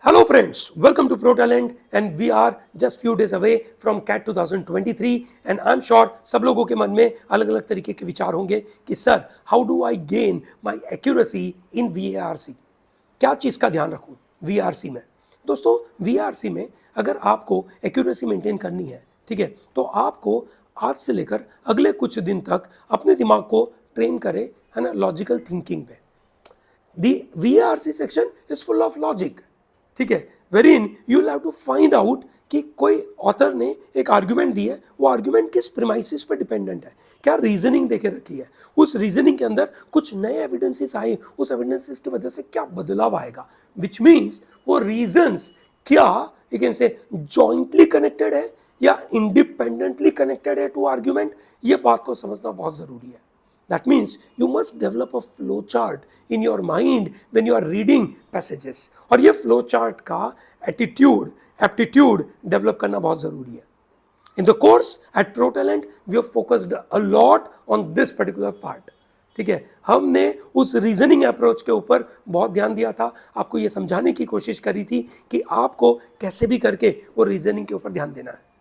Hello friends, welcome to Pro Talent and we are just few days away from CAT 2023 and I'm sure सब लोगों के मन में अलग अलग तरीके के विचार होंगे कि sir how do I gain my accuracy in VARC, क्या चीज़ का ध्यान रखूं VARC में। दोस्तों VARC में अगर आपको एक्यूरेसी मेंटेन करनी है, ठीक है, तो आपको आज से लेकर अगले कुछ दिन तक अपने दिमाग को ट्रेन करें, है ना, लॉजिकल थिंकिंग पे। The VARC section is full of logic, ठीक है, wherein you have to find out कि कोई ऑथर ने एक आर्ग्यूमेंट दी है, वो आर्ग्यूमेंट किस प्रीमाइसिस पे डिपेंडेंट है, क्या रीजनिंग देके रखी है, उस रीजनिंग के अंदर कुछ नए एविडेंसेस आए, उस एविडेंसेस की वजह से क्या बदलाव आएगा, विच मीन्स वो रीजन्स क्या you can say jointly connected है या इंडिपेंडेंटली कनेक्टेड है टू आर्ग्यूमेंट। ये बात को समझना बहुत जरूरी है। That means you must develop a flow chart in your mind when you are reading passages. और ये flow chart का attitude, aptitude develop करना बहुत जरूरी है। In the course at Pro Talent, we have focused a lot on this particular part. ठीक है, हमने उस रीजनिंग अप्रोच के ऊपर बहुत ध्यान दिया था, आपको ये समझाने की कोशिश करी थी कि आपको कैसे भी करके वो रीजनिंग के ऊपर ध्यान देना है।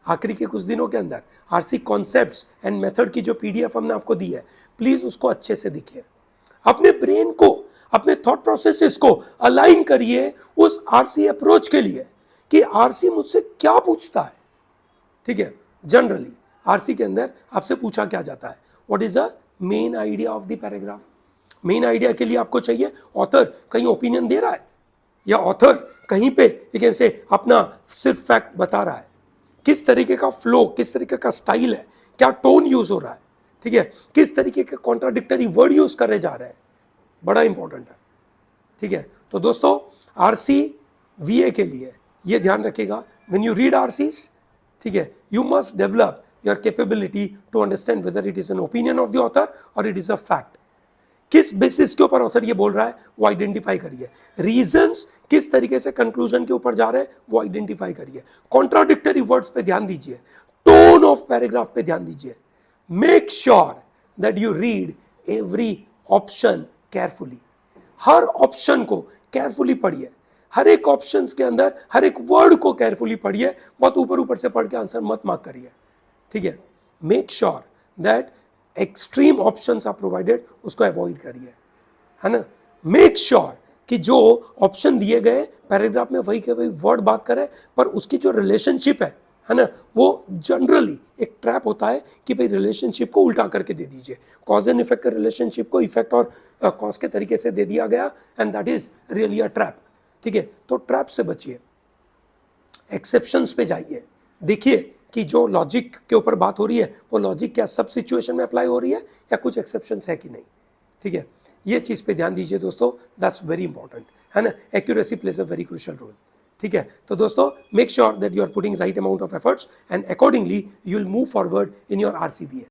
आखिरी के कुछ दिनों के अंदर आरसी कॉन्सेप्ट्स एंड मेथड की जो पीडीएफ हमने आपको दी है, प्लीज उसको अच्छे से देखिए, अपने ब्रेन को, अपने थॉट प्रोसेसेस को अलाइन करिए उस आरसी अप्रोच के लिए कि आरसी मुझसे क्या पूछता है। ठीक है, जनरली आरसी के अंदर आपसे पूछा क्या जाता है, what is the main idea of the paragraph. Main idea के लिए आपको चाहिए ऑथर कहीं ओपिनियन दे रहा है या ऑथर कहीं पे एक ऐसे अपना सिर्फ फैक्ट बता रहा है, किस तरीके का फ्लो, किस तरीके का स्टाइल है, क्या टोन यूज हो रहा है, ठीक है, किस तरीके के कॉन्ट्राडिक्टरी वर्ड यूज करे जा रहे हैं, बड़ा इंपॉर्टेंट है। ठीक है, तो दोस्तों आरसी वीए के लिए ये ध्यान रखिएगा, व्हेन यू रीड आरसीज, ठीक है, you must develop your capability to understand whether it is an opinion of the author और इट इज अ फैक्ट। किस बेसिस के ऊपर ऑथर ये बोल रहा है वो आइडेंटिफाई करिए, रीजंस किस तरीके से कंक्लूजन के ऊपर जा रहे हैं वो आइडेंटिफाई करिए, कॉन्ट्राडिक्टरी वर्ड्स पे ध्यान दीजिए, टोन ऑफ पैराग्राफ पे ध्यान दीजिए, make sure that you read every option carefully. Her option को केयरफुली पढ़िए, हर एक ऑप्शंस के अंदर हर एक वर्ड को केयरफुली पढ़िए, बहुत ऊपर ऊपर से पढ़ के आंसर मत मार्क करिए। ठीक है, make sure that extreme options are provided, उसको अवॉइड करिए, है ना। मेक श्योर कि जो ऑप्शन दिए गए पैराग्राफ में वही के वही वर्ड बात करे, पर उसकी जो रिलेशनशिप है ना, वो जनरली एक ट्रैप होता है कि भाई रिलेशनशिप को उल्टा करके दे दीजिए, कॉज एंड इफेक्ट के रिलेशनशिप को इफेक्ट और कॉज के तरीके से दे दिया गया, and that is really a trap. ठीक है, तो ट्रैप से बचिए, एक्सेप्शंस पे जाइए, देखिए कि जो लॉजिक के ऊपर बात हो रही है वो लॉजिक क्या सब सिचुएशन में अप्लाई हो रही है या कुछ एक्सेप्शंस है कि नहीं। ठीक है, ये चीज़ पे ध्यान दीजिए दोस्तों, दैट्स वेरी इंपॉर्टेंट, है ना। Accuracy plays a very crucial role. ठीक है, तो दोस्तों make sure that you are putting right amount of efforts and accordingly you will move forward in your RCVA।